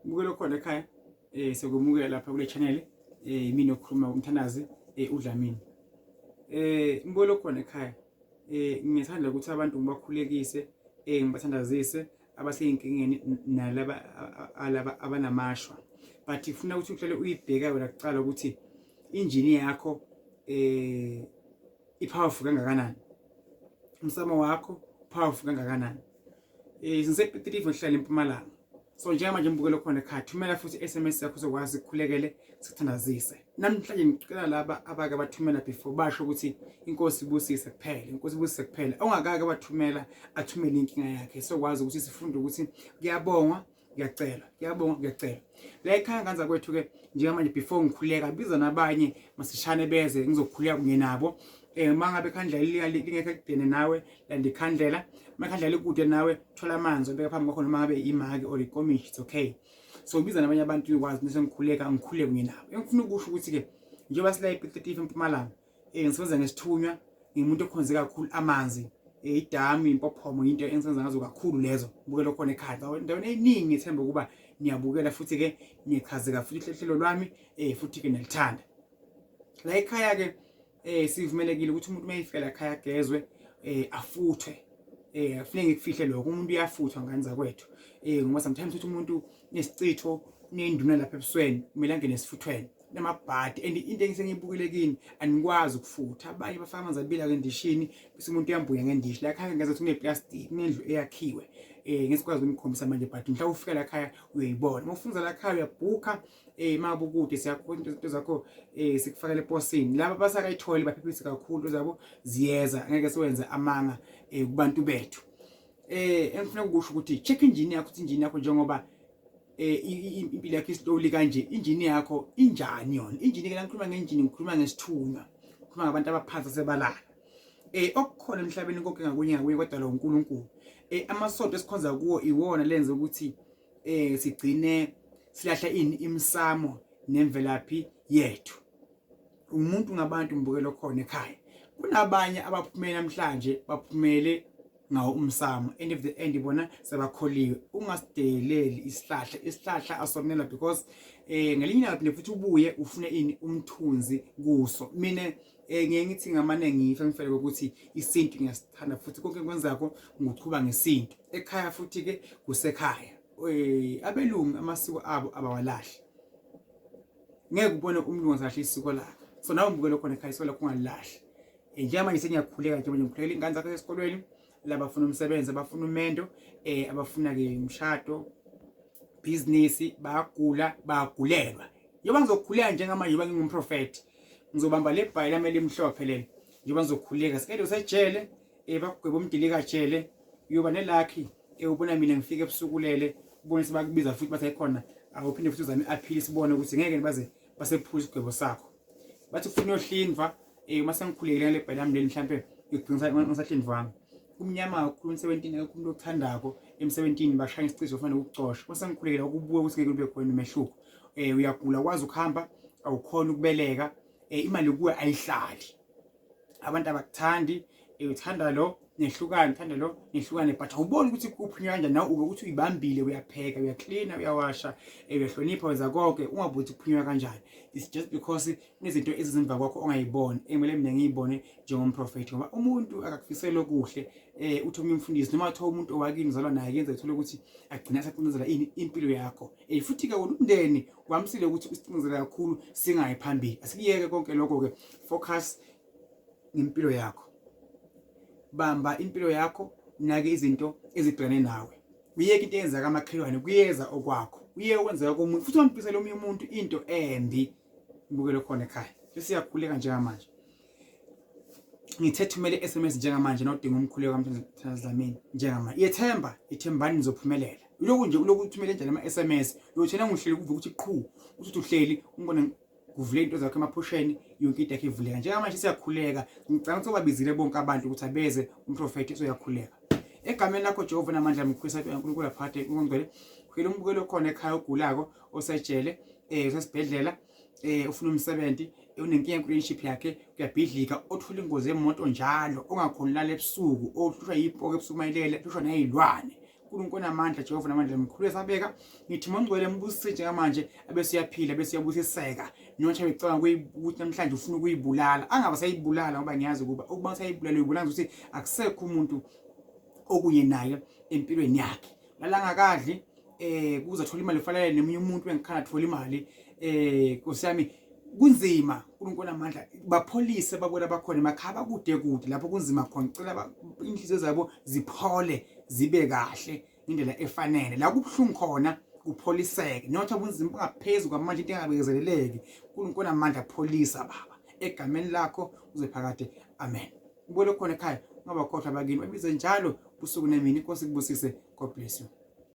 Mbukelo khona ekhaya sekumukela lapha kule channel mina okhuluma umthandazi uDlamini. Mbukelo khona ekhaya ngithanda ukuthi abantu ngibakhulekise ngibathandazise abasey'inkingeni nalaba abanamashwa, but ifuna ukuthi uhlale uyibheka wena kuqala ukuthi injini yakho i-powerful kangakanani, umsamo wakho powerful kangakanani. NgisePitori ngihlala eMpumalanga, so njengamanje Mbukelo khona ekhaya thumela futhi SMS yakho uzokwazi ukukhulekele sikuthandazise. Namhlanje ngicela laba abake bathumela before basho ukuthi inkosi ibusise kuphela, inkosi ibusise kuphela. Ongakake bathumela athumele inkinga yakhe sokwazi ukuthi sifunde ukuthi kuyabongwa ngiyacela, kuyabonga ngiyacela. La ekhaya nganza kwethu ke njengamanje before ngikhuleka biza nabanye masishane beze ngizokhuleka kunye nabo. Mangabe ikhandlela lingekho ekudeni nawe landa ikhandlela, makhandlela likude nawe thola amanzi obeka phambi kwakho noma ngabe imaki or ikomishi, it's okay. So biza nabanye abantu ukwazi nase ngikhuleka ngikhuleke kunye nabo. Engifuna ukusho ukuthi ke njengoba sila ePitori eMpumalanga ngisebenza ngesithunywa, ngimuntu okhonze kakhulu amanzi, idamu, impophomo into engisebenza ngazo kakhulu lezo. Mbukelo khona ekhaya endaweni eningi ngithemba ukuba niyabukela futhi ke nichazeka futhi ihlelo lwami futhi ke nalithanda. La ekhaya ke sivumelekile ukuthi umuntu mayifika la ekhaya agezwe afuthwe. Kufanele ngikufihle lokho, umuntu uyafuthwa ngani zakwethu. Ngoba sometimes uthi umuntu nesicitho nenduna lapha ebusweni kumele angene esifuthweni namabhadi, and into engisengiyibukele anikwazi ukufutha. Abanye bafaka amanzi abila endishini bese umuntu uyambuya ngendishi. La ekhaya ngeza ukuthi kuneplastic, kunendlu eyakhiwe. Ngesikwazi ukukhombisa manje, but mhla ufika la ekhaya uyayibona. Mawufunza la ekhaya uyabhuka mabe ukude siyakhona into zakho sikufakele eposini. Laba basakayitholi baphephisa kakhulu zabo ziyeza, ngeke siwenze amanga kubantu bethu. Engifuna ukusho ukuthi check injini yakho, ukuthi injini yakho njengoba impilo yakho islowly kanje, injini yakho injani yona. Injini ke la ngikhuluma ngenjini ngikhuluma ngesithunywa, ngikhuluma ngabantu abaphansi sebalala. Okukhona emhlabeni konke ngakunye kodwa lo uNkulunkulu. Amasonto esikhonza kuwo iwona lenze ukuthi sigcine silahla imsamo nemvelaphi yethu. Umuntu ngabantu Mbukelo khona ekhaya. Kunabanye abaphumela namhlanje baphumele ngawo umsamo, end of the end bona sebakholiwe. Ungasideleli isihlahla asomnela, because ngelinye ilanga futhi ubuye ufune umthunzi kuso. Mina ngiye ngithi ngamane ngifele ukuthi isintu ngiyasithanda futhi konke kwenzako ngokuchuba ngesintu. Ekhaya futhi ke kusekhaya. Abelungu amasiko abo abawalahli. Ngeke ubone umuntu ongasahlisa isiko lakhe. So nawe Mbukelo khona ekhaya isiko lakho ungalahli. Njengamanje sengiyakhuleka njengoba ngikhulela ingane zakho esikolweni, laba bafuna umsebenzi, abafuna umendo, abafuna ke umshado, business, bayagula, bayagulelwa. Njengoba ngizokhuleka njengamanje ngoba ngingumprofeti, ngizobamba le bhayi lami elimhlophe leli. Njengoba ngizokhuleka sikade usejele, bakugweba umdilika jele, uyoba nelakhi, ubona mina ngifike ebusukulele, ubone sebakubiza futhi bathi khona awuphinde futhi uzame appeal sibone ukuthi ngeke baze basephula isigwebo sakho. Bathi ufuna uyohlinzwa, uma sengikhulekile le bhayi lami leli mhlambe ngigcina ngisahlinzwanga. Kumnyama kakhulu 17 kakhulu okuthandako em17 bashaya isicisho ufana ukucosha. Uma sengikhulekile ukubuka ukuthi ngeke kube khona umehluko. Uyagula kwazi ukuhamba awukhona ukubeleka, imali kuwe ayihlali. Abantu abakuthandi, uthanda lo nehlukane, uthanda lo nehlukane, but awuboni ukuthi kuphunywa kanjani. Nawe ube ukuthi uyibambile, uyapheka, uyacleana, uyawasha, uyahlonipha, wenza konke, ungabuthi kuphunywa kanjani. It's just because kunezinto ezizimva kwakho ongayiboni emele mina ngiyibone njengomprofeti. Ngoba umuntu akakufisela okuhle uthi umfundisi noma uthola umuntu owakini uzalwa naye yenza ithola ukuthi agcina asaqinizela impilo yakho. Futhi ke umndeni wamsile ukuthi usiqinizela kakhulu singayi phambili. Asikiyeke konke lokho ke, focus ngempilo yakho. Bamba impilo yakho, nake izinto ezibhekane nawe. Uyeke into eyenza kamakhelwane kuyeza okwakho. Uye wenzeka komuntu futhi wampisela omunye umuntu into embi. Mbukelo khona ekhaya. Siyakhuleka njengamanje. Ngithethumele SMS njengamanje nodinga umkhuleko kaMthandazi njengamanje. Yethemba, ithembani nizophumelela. Lokhu nje uloku uthumele njalo ama SMS, uyothena ngihleli kuvuka ukuthi qhu, uthi uhleli ungibone kuvule into zakho emaphusheni yonke into yakhe ivuleka. Njengamanje siyakhuleka, ngicela ukuthi ubabizile bonke abantu ukuthi abeze umprofeti uzoyakhuleka. Egameni lakho Jehova namandla mkhwisa uNkulunkulu aphathe ungcwele. Khwela Mbukelo khona ekhaya ogulako osejele, usesibhedlela, ufuna umsebenzi, unenkinga ku-relationship yakhe, kuyabhidlika, othola ingozi yemoto njalo, ongakhona lala ebusuku, ohlushwa yipoke ebusuku mayelele, ohlushwa nezilwane. uNkulunkulu amandla Jehova namandla mkhulu esabeka ngithi mongcwele mbusise njengamanje abese uyaphila bese uyabusiseka noma becabanga ukuthi namhlanje ufuna ukuyibulala angaba sayibulala ngoba ngiyazi ukuba usayibulala uyibulala ukuthi akusekho umuntu okunye naye empilweni yakhe lalangakadli kuza thola imali ufanele nemunye umuntu engikhala thola imali Nkosi yami kunzima uNkulunkulu amandla bapholise babona bakhona emakhaya kude lapho kunzima khona cela inhliziyo zabo ziphole zibe kahle indlela efanele la kubhlungu khona kupholiseke notha bunzima bungaphezulu kwamanje into engabekezeleleki uNkulunkulu amandla pholisa baba egameni lakho uze phakade amen ubone khona ekhaya ungabakhohlwa bakini babize njalo busuku nemini inkosi kubusise God bless you.